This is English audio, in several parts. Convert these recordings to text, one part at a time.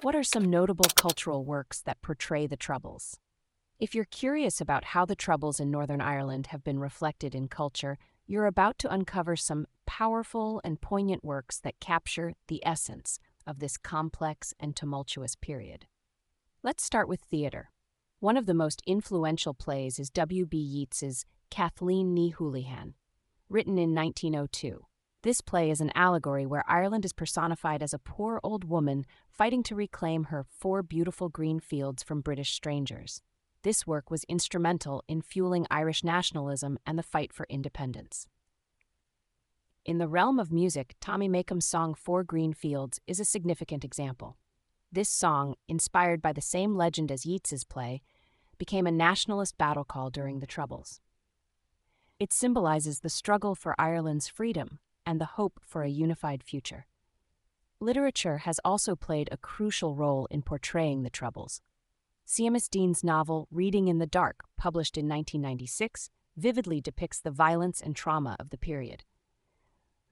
What are some notable cultural works that portray the Troubles? If you're curious about how the Troubles in Northern Ireland have been reflected in culture, you're about to uncover some powerful and poignant works that capture the essence of this complex and tumultuous period. Let's start with theater. One of the most influential plays is W.B. Yeats's Kathleen Ni Houlihan, written in 1902. This play is an allegory where Ireland is personified as a poor old woman fighting to reclaim her 4 beautiful green fields from British strangers. This work was instrumental in fueling Irish nationalism and the fight for independence. In the realm of music, Tommy Makeham's song 4 Green Fields is a significant example. This song, inspired by the same legend as Yeats's play, became a nationalist battle call during the Troubles. It symbolizes the struggle for Ireland's freedom and the hope for a unified future. Literature has also played a crucial role in portraying the Troubles. Seamus Dean's novel Reading in the Dark, published in 1996, vividly depicts the violence and trauma of the period.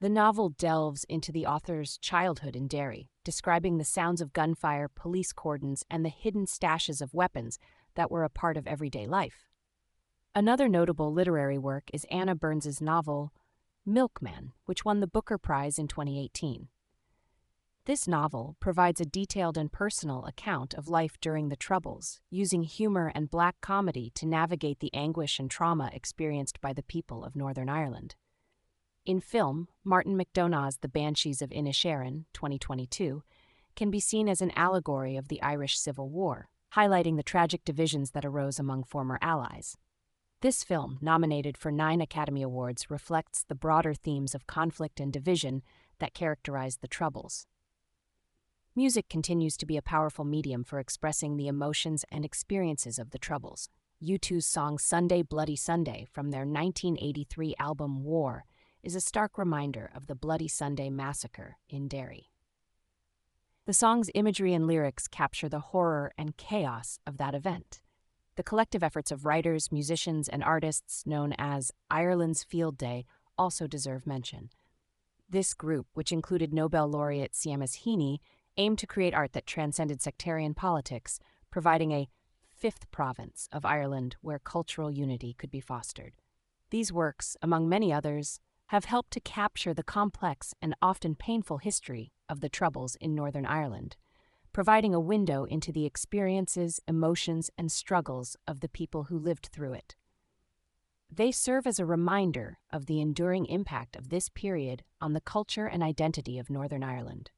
The novel delves into the author's childhood in Derry, describing the sounds of gunfire, police cordons, and the hidden stashes of weapons that were a part of everyday life. Another notable literary work is Anna Burns's novel Milkman, which won the Booker Prize in 2018. This novel provides a detailed and personal account of life during the Troubles, using humor and black comedy to navigate the anguish and trauma experienced by the people of Northern Ireland. In film, Martin McDonagh's The Banshees of Inisherin, 2022, can be seen as an allegory of the Irish Civil War, highlighting the tragic divisions that arose among former allies. This film, nominated for 9 Academy Awards, reflects the broader themes of conflict and division that characterized the Troubles. Music continues to be a powerful medium for expressing the emotions and experiences of the Troubles. U2's song Sunday Bloody Sunday from their 1983 album War is a stark reminder of the Bloody Sunday massacre in Derry. The song's imagery and lyrics capture the horror and chaos of that event. The collective efforts of writers, musicians, and artists known as Ireland's Field Day also deserve mention. This group, which included Nobel laureate Seamus Heaney, aimed to create art that transcended sectarian politics, providing a fifth province of Ireland where cultural unity could be fostered. These works, among many others, have helped to capture the complex and often painful history of the Troubles in Northern Ireland, providing a window into the experiences, emotions, and struggles of the people who lived through it. They serve as a reminder of the enduring impact of this period on the culture and identity of Northern Ireland.